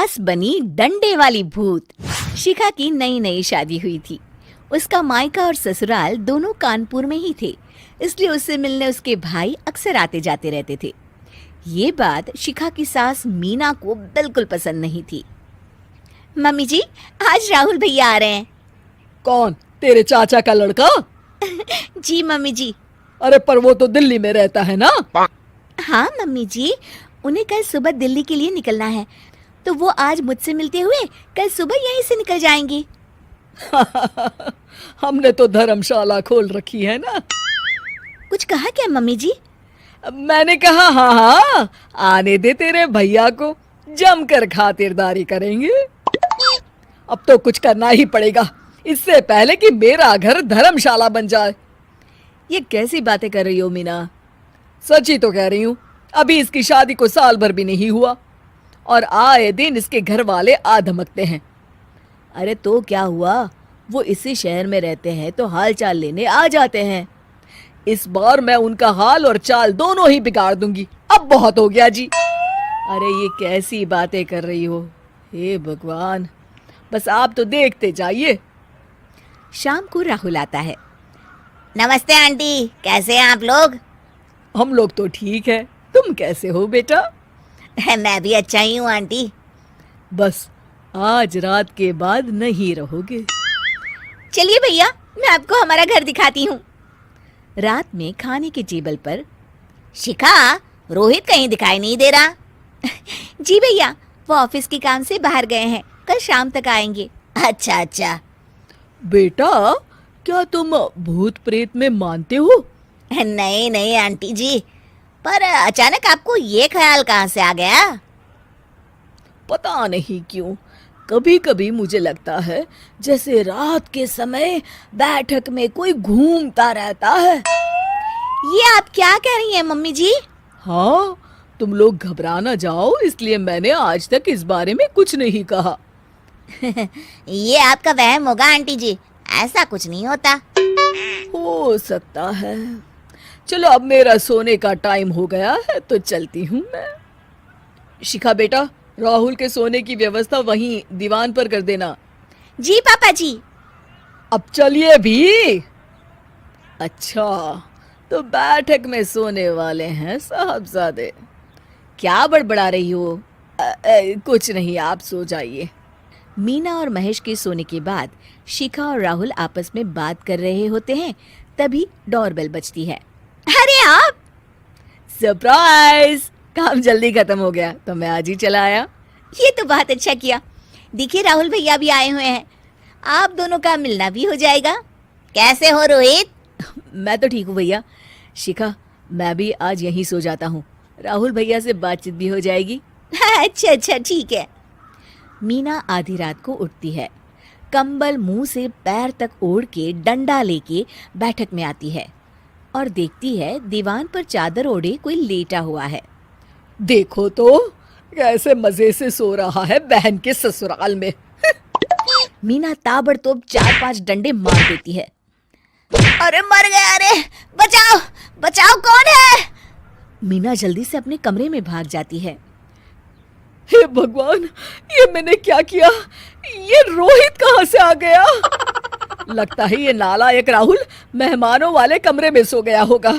सास बनी डंडे वाली भूत। शिखा की नई नई शादी हुई थी। उसका मायका और ससुराल दोनों कानपुर में ही थे, इसलिए उससे मिलने उसके भाई अक्सर आते जाते रहते थे। ये बात शिखा की सास मीना को बिल्कुल पसंद नहीं थी। मम्मी जी, आज राहुल भैया आ रहे हैं। कौन, तेरे चाचा का लड़का? जी मम्मी जी। अरे पर वो तो दिल्ली में रहता है ना? हाँ मम्मी जी, उन्हें कल सुबह दिल्ली के लिए निकलना है, तो वो आज मुझसे मिलते हुए कल सुबह यहीं से निकल जाएंगे। हमने तो धर्मशाला खोल रखी है ना। कुछ कहा क्या मम्मी जी? मैंने कहा हाँ हाँ, आने दे तेरे भैया को, जमकर खातिरदारी करेंगे। अब तो कुछ करना ही पड़ेगा, इससे पहले कि मेरा घर धर्मशाला बन जाए। ये कैसी बातें कर रही हो मीना? सच ही तो कह रही हूँ। अभी इसकी शादी को साल भर भी नहीं हुआ और आए दिन इसके घर वाले आ धमकते हैं। अरे तो क्या हुआ, वो इसी शहर में रहते हैं तो हाल चाल लेने आ जाते हैं। इस बार मैं उनका हाल और चाल दोनों ही बिगाड़ दूंगी। अब बहुत हो गया जी। अरे ये कैसी बातें कर रही हो, हे भगवान, बस आप तो देखते जाइए। शाम को राहुल आता है। नमस्ते आंटी, कैसे हैं आप लोग? हम लोग तो ठीक है, तुम कैसे हो बेटा? मैं भी अच्छा ही हूँ आंटी। बस आज रात के बाद नहीं रहोगे। चलिए भैया, मैं आपको हमारा घर दिखाती हूँ। रात में खाने के टेबल पर शिखा, रोहित कहीं दिखाई नहीं दे रहा। जी भैया, वो ऑफिस के काम से बाहर गए हैं, कल शाम तक आएंगे। अच्छा अच्छा। बेटा, क्या तुम भूत प्रेत में मानते हो? नहीं नहीं आंटी जी, पर अचानक आपको ये ख्याल कहाँ से आ गया? पता नहीं क्यों, कभी कभी मुझे लगता है जैसे रात के समय बैठक में कोई घूमता रहता है। ये आप क्या कह रही हैं मम्मी जी? हाँ, तुम लोग घबरा ना जाओ, इसलिए मैंने आज तक इस बारे में कुछ नहीं कहा। ये आपका वहम होगा आंटी जी, ऐसा कुछ नहीं होता। हो सकता है। चलो अब मेरा सोने का टाइम हो गया है तो चलती हूँ मैं। शिखा बेटा, राहुल के सोने की व्यवस्था वहीं दीवान पर कर देना। जी पापा जी। अब चलिए भी। अच्छा, तो बैठक में सोने वाले हैं साहबजादे। क्या बड़बड़ा रही हो? कुछ नहीं, आप सो जाइए। मीना और महेश के सोने के बाद शिखा और राहुल आपस में बात कर रहे होते हैं, तभी डोरबेल बजती है। अरे आप! सरप्राइज! काम जल्दी खत्म हो गया तो मैं आज ही चला आया। ये तो बहुत अच्छा किया। देखिए राहुल भैया भी आए हुए हैं, आप दोनों का मिलना भी हो जाएगा। कैसे हो रोहित? मैं तो ठीक हूँ भैया। शिखा, मैं भी आज यहीं सो जाता हूँ, राहुल भैया से बातचीत भी हो जाएगी। अच्छा अच्छा, ठीक है। मीना आधी रात को उठती है, कंबल मुंह से पैर तक ओढ़ के डंडा लेके बैठक में आती है और देखती है दीवान पर चादर ओढ़े कोई लेटा हुआ है। देखो तो कैसे मजे से सो रहा है बहन के ससुराल में। मीना ताबड़तोड़ 4-5 डंडे मार देती है। अरे मर गया, अरे बचाओ बचाओ, कौन है? मीना जल्दी से अपने कमरे में भाग जाती है। हे भगवान, ये मैंने क्या किया? ये रोहित कहाँ से आ गया? लगता है ये नालायक राहुल मेहमानों वाले कमरे में सो गया होगा।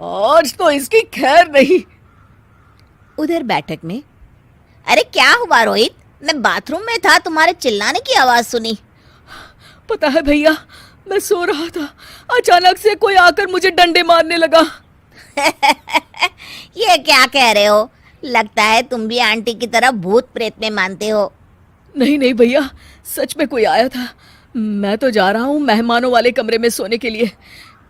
आज तो इसकी खैर नहीं। उधर बैठक में, अरे क्या हुआ रोहित? मैं बाथरूम में था, तुम्हारे चिल्लाने की आवाज सुनी। पता है भैया, मैं सो रहा था, अचानक से कोई आकर मुझे डंडे मारने लगा। ये क्या कह रहे हो? लगता है तुम भी आंटी की तरह भूत प्रेत में मानते हो। नहीं नहीं भैया, सच में कोई आया था। मैं तो जा रहा हूँ मेहमानों वाले कमरे में सोने के लिए।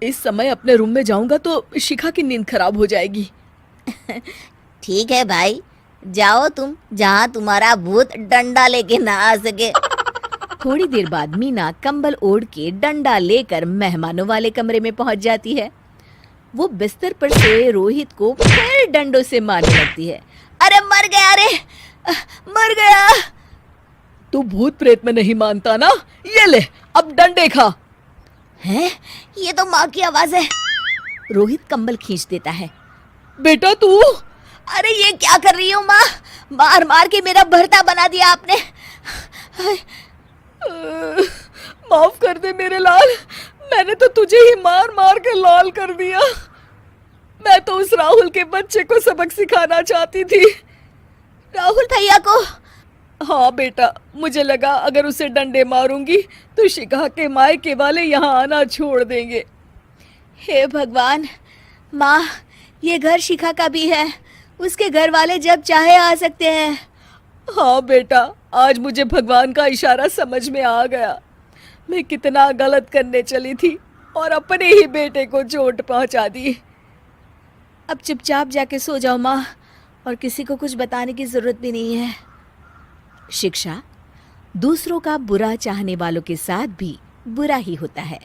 इस समय अपने रूम में जाऊंगा तो शिखा की नींद खराब हो जाएगी। ठीक है भाई, जाओ तुम, जहाँ तुम्हारा भूत डंडा लेके ना आ सके। थोड़ी देर बाद मीना कंबल ओढ़ के डंडा लेकर मेहमानों वाले कमरे में पहुंच जाती है। वो बिस्तर पर सोए रोहित को फिर डंडों से मारने लगती है। अरे मर गया, अरे मर गया। तू भूत प्रेत में नहीं मानता ना? ये ले, अब डंडे खा। हैं? ये तो माँ की आवाज है। रोहित कंबल खींच देता है। बेटा तू, अरे ये क्या कर रही हो माँ? मार मार के मेरा भरता बना दिया आपने। माफ कर दे मेरे लाल, मैंने तो तुझे ही मार मार के लाल कर दिया। मैं तो उस राहुल के बच्चे को सबक सिखाना चाहती थी। राहुल भैया को? हाँ बेटा, मुझे लगा अगर उसे डंडे मारूंगी तो शिखा के मायके वाले यहाँ आना छोड़ देंगे। हे भगवान, माँ ये घर शिखा का भी है, उसके घर वाले जब चाहे आ सकते हैं। हाँ बेटा, आज मुझे भगवान का इशारा समझ में आ गया। मैं कितना गलत करने चली थी और अपने ही बेटे को चोट पहुंचा दी। अब चुपचाप जाके सो जाओ माँ, और किसी को कुछ बताने की जरूरत भी नहीं है। शिक्षा दूसरों का बुरा चाहने वालों के साथ भी बुरा ही होता है।